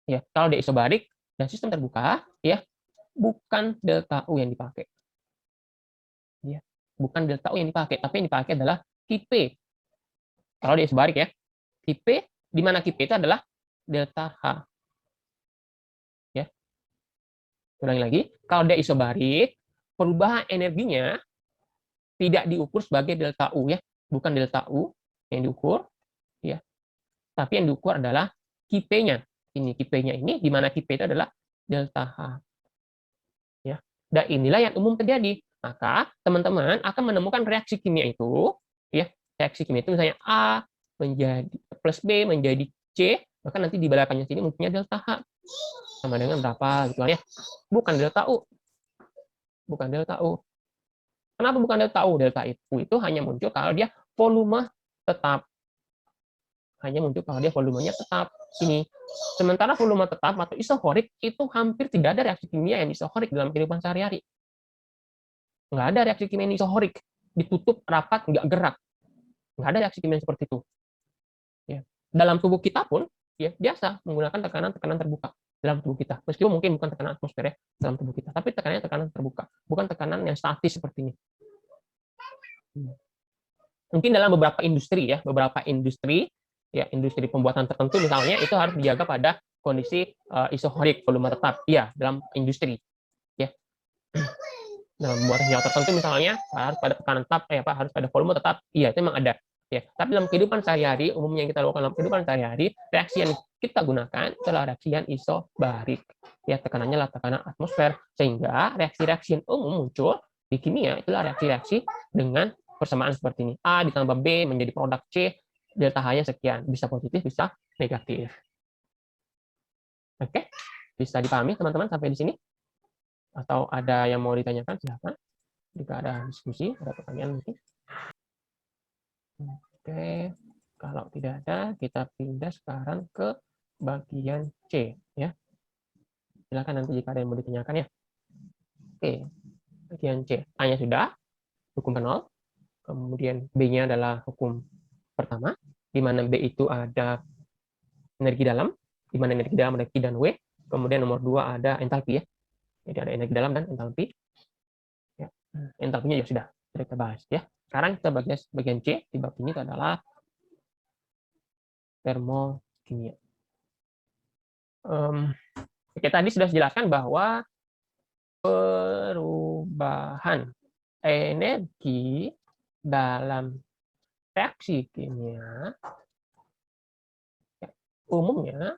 [SPEAKER 1] Ya, kalau dia isobarik dan sistem terbuka, ya bukan delta U yang dipakai. Ya, bukan delta U yang dipakai, tapi yang dipakai adalah QP. Kalau dia isobarik ya, QP di mana QP itu adalah delta H. Ya. Ulangi lagi, kalau dia isobarik, perubahan energinya tidak diukur sebagai delta U ya, bukan delta U yang diukur ya. Tapi yang diukur adalah QP-nya. Ini QP-nya ini di mana QP itu adalah delta H. Ya. Dan inilah yang umum terjadi. Maka teman-teman akan menemukan reaksi kimia itu ya, reaksi kimia itu misalnya A menjadi plus B menjadi C, maka nanti di balakannya sini munculnya delta H sama dengan berapa gitu ya. Bukan delta U. Bukan delta U. Kenapa bukan delta U? Delta U itu hanya muncul kalau dia volume tetap. Hanya muncul kalau dia volumenya tetap. Ini. Sementara volume tetap atau isohorik itu hampir tidak ada reaksi kimia yang isohorik dalam kehidupan sehari-hari. Nggak ada reaksi kimia yang isohorik. Ditutup, rapat, nggak gerak. Nggak ada reaksi kimia seperti itu. Ya. Dalam tubuh kita pun ya biasa menggunakan tekanan-tekanan terbuka dalam tubuh kita. Meskipun mungkin bukan tekanan atmosfer ya dalam tubuh kita, tapi tekanannya tekanan terbuka, bukan tekanan yang statis seperti ini. Mungkin dalam beberapa industri ya, industri pembuatan tertentu misalnya itu harus dijaga pada kondisi isohorik volume tetap. Ya, dalam industri. Ya. Dalam pembuatan senjata tertentu misalnya harus pada tekanan tetap, harus pada volume tetap. Iya, itu memang ada. Ya, tapi dalam kehidupan sehari-hari, umumnya yang kita lakukan dalam kehidupan sehari-hari, reaksi yang kita gunakan adalah reaksi yang isobarik. Ya, tekanannya adalah tekanan atmosfer, sehingga reaksi-reaksi yang umum muncul di kimia itulah reaksi-reaksi dengan persamaan seperti ini. A ditambah B menjadi produk C, delta H-nya sekian. Bisa positif, bisa negatif. Oke, bisa dipahami teman-teman sampai di sini? Atau ada yang mau ditanyakan, silakan. Jika ada diskusi, ada pertanyaan mungkin. Oke, kalau tidak ada, kita pindah sekarang ke bagian C. Ya. Silakan nanti jika ada yang mau ditanyakan ya. Oke, bagian C. A-nya sudah, hukum penol. Kemudian B-nya adalah hukum pertama, di mana B itu ada energi dalam, di mana energi dalam, energi dan W. Kemudian nomor 2 ada entalpi ya. Jadi ada energi dalam dan entalpi. Ya. Entalpinya ya sudah kita bahas ya. Sekarang kita bagian C di bab ini itu adalah termokimia. Oke, tadi sudah dijelaskan bahwa perubahan energi dalam reaksi kimia umumnya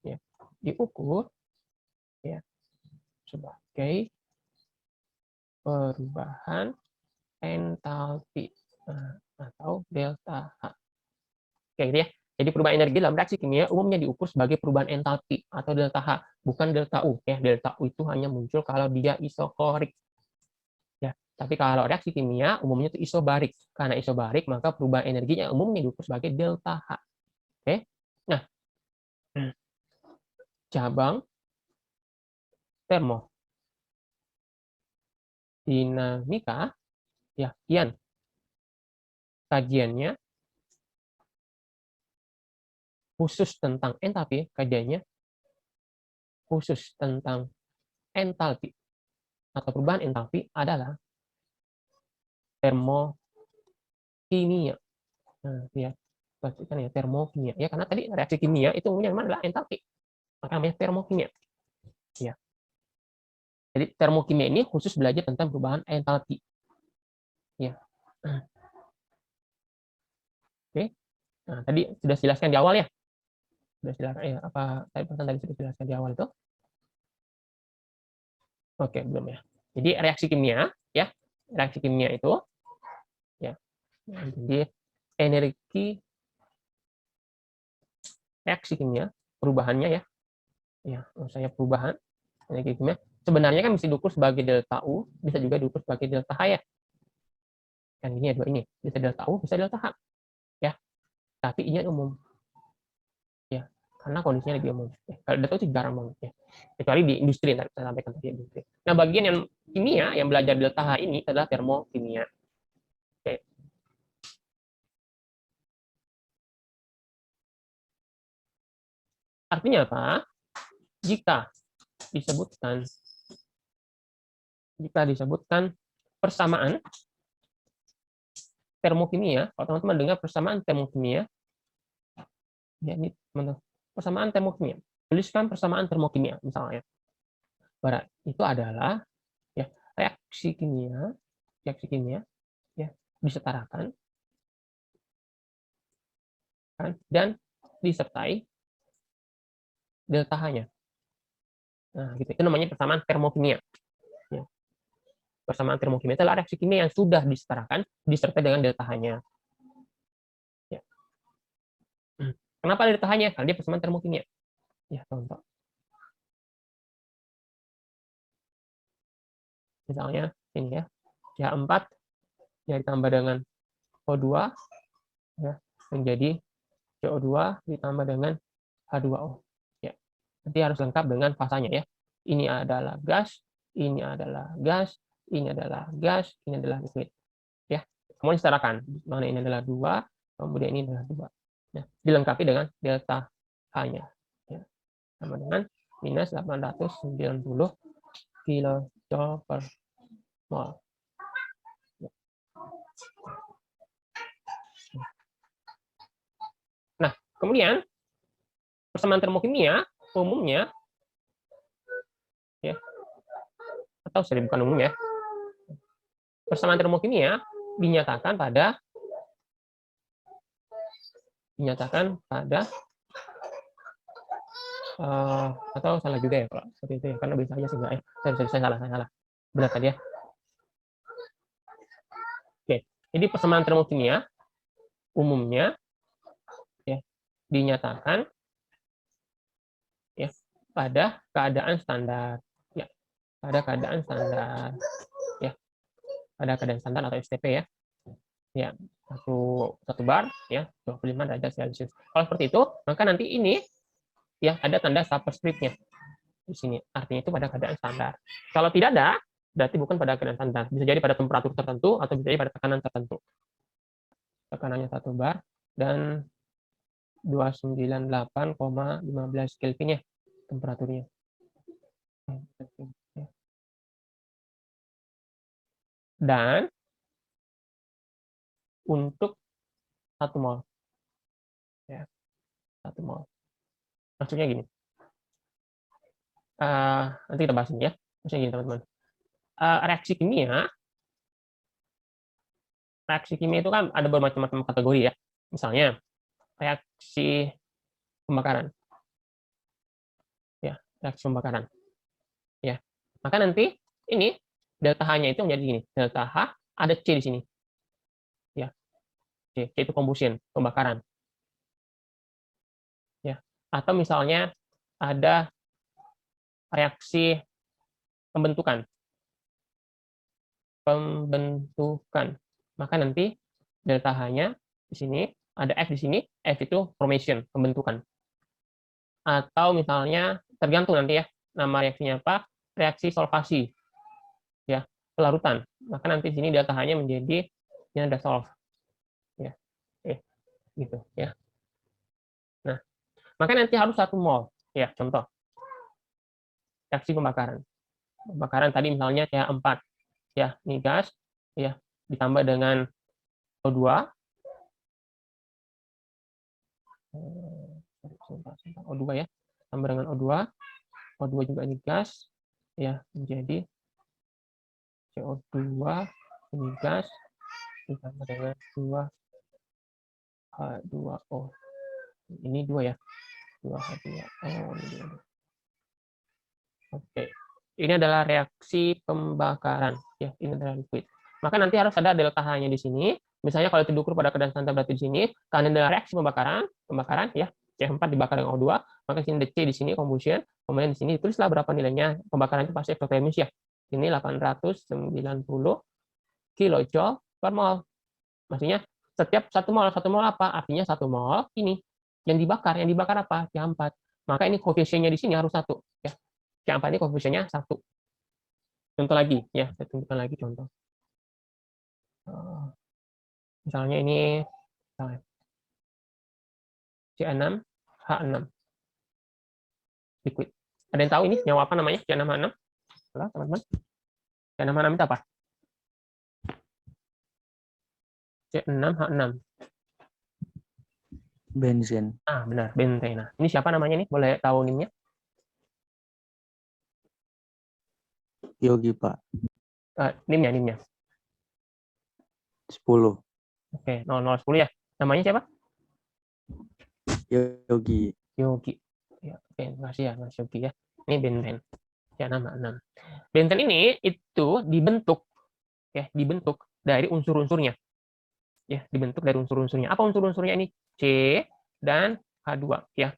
[SPEAKER 1] ya, diukur ya, sebagai perubahan entalpi atau delta H. Oke, gitu ya. Jadi perubahan energi dalam reaksi kimia umumnya diukur sebagai perubahan entalpi atau delta H, bukan delta U. Ya, delta U itu hanya muncul kalau dia isokorik. Ya, tapi kalau reaksi kimia umumnya itu isobarik. Karena isobarik maka perubahan energinya umumnya diukur sebagai delta H. Oke. Nah, cabang termodinamika ya, kian kajiannya khusus tentang entalpi, kajiannya khusus tentang entalpi atau perubahan entalpi adalah termokimia. Nah, ya, pastikan ya termokimia. Ya, karena tadi reaksi kimia itu umumnya adalah entalpi. Maka namanya termokimia. Ya. Jadi termokimia ini khusus belajar tentang perubahan entalpi. Ya. Oke. Nah, tadi sudah dijelaskan di awal ya. Sudah silakan ya, apa tadi sudah dijelaskan di awal itu? Oke, belum ya. Jadi reaksi kimia ya, reaksi kimia itu ya. Jadi energi reaksi kimia perubahannya ya. Ya, saya perubahan energi kimia sebenarnya kan bisa diukur sebagai delta U, bisa juga diukur sebagai delta H ya. Yang ini ya, dua ini, bisa delta U, bisa delta H. Ya. Tapi ini umum. Ya, karena kondisinya lebih umum. Ya, kalau delta U itu jarang banget ya. Kecuali di industri, nanti saya sampaikan tadi industri. Nah, bagian yang kimia yang belajar delta H ini adalah termokimia. Oke. Artinya apa? Jika disebutkan persamaan termokimia, kalau teman-teman dengar persamaan termokimia, ya ini teman-teman, persamaan termokimia, tuliskan persamaan termokimia misalnya. Itu adalah ya reaksi kimia ya disetarakan kan, dan disertai delta H-nya. Nah, gitu. Itu namanya persamaan termokimia. Ya. Persamaan termokimia itu adalah reaksi kimia yang sudah disetarakan disertai dengan delta H-nya. Ya. Kenapa delta H-nya? Karena dia persamaan termokimia. Ya, contoh. Misalnya ini ya. CH4 ya ditambah dengan O2 ya menjadi CO2 ditambah dengan H2O. Ya. Nanti harus lengkap dengan fasanya ya. Ini adalah gas, ini adalah gas, ini adalah gas, ini adalah liquid. Ya. Semua disetarakan. Mana ini adalah 2, kemudian ini adalah 2. Nah, dilengkapi dengan delta H-nya. Ya. Sama dengan minus 890 kilojoule per mol. Nah, kemudian persamaan termokimia umumnya ya, atau sorry bukan umum ya, persamaan termokimia dinyatakan pada atau salah juga ya kalau seperti itu ya, karena bisa aja sih ya. Saya salah. Benar tadi ya. Oke, jadi persamaan termokimia umumnya ya dinyatakan ya pada keadaan standar ya, pada keadaan standar ya, pada keadaan standar atau STP ya. Ya, satu bar ya 25 derajat Celcius. Kalau seperti itu, maka nanti ini ya ada tanda superscript-nya di sini. Artinya itu pada keadaan standar. Kalau tidak ada, berarti bukan pada keadaan standar. Bisa jadi pada temperatur tertentu atau bisa jadi pada tekanan tertentu. Tekanannya 1 bar dan 298,15 Kelvin ya temperaturnya. Dan untuk 1 mol, ya 1 mol. Maksudnya gini. Nanti kita bahas ini ya. Maksudnya gini teman-teman. Reaksi kimia itu kan ada bermacam-macam kategori ya. Misalnya reaksi pembakaran. Ya, reaksi pembakaran. Ya. Maka nanti ini delta H-nya itu menjadi gini. Delta H ada C di sini. Ya. C itu combustion, pembakaran. Ya. Atau misalnya ada reaksi pembentukan. Maka nanti delta H-nya di sini ada F di sini, F itu formation, pembentukan. Atau misalnya tergantung nanti ya nama reaksinya apa, reaksi solvasi. Ya, pelarutan. Maka nanti di sini delta H-nya menjadi ini ada solve. Ya. Gitu ya. Nah, maka nanti harus 1 mol. Ya, contoh. Reaksi pembakaran. Pembakaran tadi misalnya CH4. Ya, ini gas ya, ditambah dengan O2. O2 ya. Tambah dengan O2. O2 juga ini gas ya, menjadi CO2 ini gas ditambah dengan 2H2O. Ini 2 ya. 2H2O ini 2. Oke. Ini adalah reaksi pembakaran ya, ini adalah liquid. Maka nanti harus ada delta H-nya di sini. Misalnya kalau itu diukur pada keadaan standar berarti di sini karena adalah reaksi pembakaran ya, CH4 dibakar dengan O2, maka sini ada C di ssini combustion, kemudian di sini tulislah berapa nilainya. Pembakaran itu pasti eksotermis ya. Ini 890 kilojoule per mol. Maksudnya setiap 1 mol apa? Artinya 1 mol ini yang dibakar apa? CH4. Maka ini koefisiennya di sini harus 1 ya. CH4 ini koefisiennya 1. Contoh lagi ya, saya tunjukkan lagi contoh. Misalnya ini C6H6 liquid. Ada yang tahu ini nyawa apa namanya? C6H6? Halo, teman-teman. C6H6 itu apa? C6H6.
[SPEAKER 3] Benzen.
[SPEAKER 1] Benar, bentena. Ini siapa namanya nih? Boleh tahu nimnya?
[SPEAKER 3] Yogi, Pak.
[SPEAKER 1] Nimnya.
[SPEAKER 3] 10.
[SPEAKER 1] Oke, 0010 ya. Namanya siapa?
[SPEAKER 3] Yogi.
[SPEAKER 1] Yogi. Ya, oke, terima kasih ya Mas Yogi ya. Ini benten. Ya, nama 6. Benten ini itu dibentuk dari unsur-unsurnya. Ya, dibentuk dari unsur-unsurnya. Apa unsur-unsurnya ini? C dan H2 ya.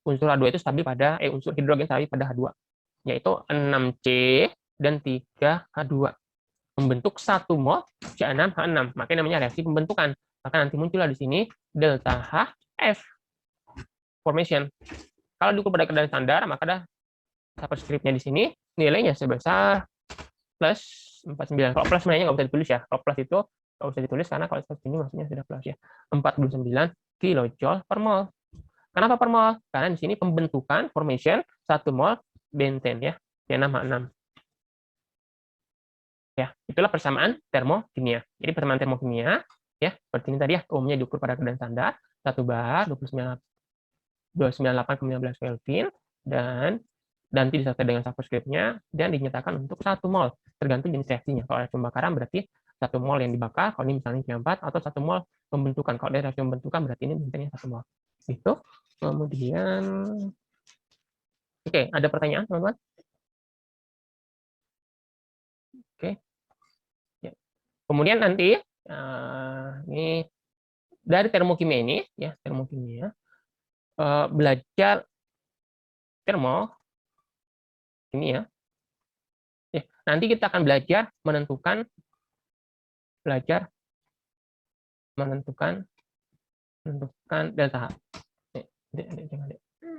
[SPEAKER 1] Unsur H2 itu stabil pada unsur hidrogen stabil pada H2, yaitu 6C dan 3H2. Membentuk 1 mol C6H6. Makanya namanya reaksi pembentukan. Maka nanti muncullah di sini delta HF formation. Kalau diukur pada keadaan standar, maka ada subscript-nya di sini nilainya sebesar plus 49. Kalau plus sebenarnya nggak usah ditulis ya. Kalau plus itu nggak usah ditulis karena kalau seperti ini maksudnya sudah plus ya. 49 kilojoule per mol. Kenapa per mol? Karena di sini pembentukan formation 1 mol benten ya, C6H6. Ya, itulah persamaan termokimia. Jadi persamaan termokimia ya, seperti ini tadi ya, umumnya diukur pada keadaan standar, 1 bar 298,15 Kelvin dan nanti disertai dengan subscript-nya dan dinyatakan untuk 1 mol, tergantung jenis reaksinya. Kalau reaksi pembakaran berarti 1 mol yang dibakar, kalau ini misalnya C4 atau 1 mol pembentukan. Kalau dari reaksi pembentukan berarti ini bentennya 1 mol. Itu. Kemudian oke, ada pertanyaan, teman-teman? Oke. Ya. Kemudian nanti ini dari termokimia ini ya, termokimia belajar termokimia. Ya, nanti kita akan belajar menentukan delta H.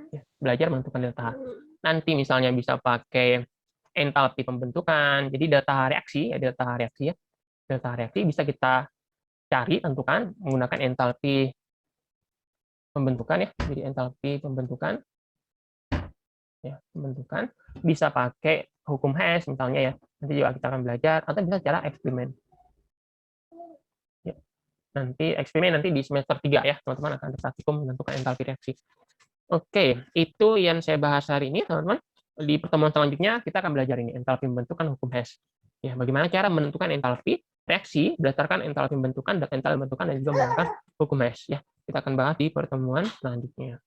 [SPEAKER 1] Ya, belajar menentukan delta H. Nanti misalnya bisa pakai entalpi pembentukan. Jadi delta H reaksi ya, delta H reaksi bisa kita cari tentukan menggunakan entalpi pembentukan ya. Jadi entalpi pembentukan. Ya, pembentukan bisa pakai hukum Hess misalnya ya. Nanti juga kita akan belajar atau bisa secara eksperimen. Ya. Nanti eksperimen nanti di semester 3 ya, teman-teman akan ada praktikum menentukan entalpi reaksi. Oke, itu yang saya bahas hari ini, teman-teman. Di pertemuan selanjutnya kita akan belajar ini entalpi pembentukan hukum Hess. Ya, bagaimana cara menentukan entalpi reaksi berdasarkan entalpi pembentukan dan entalpi pembentukan dan juga menggunakan hukum Hess ya. Kita akan bahas di pertemuan selanjutnya.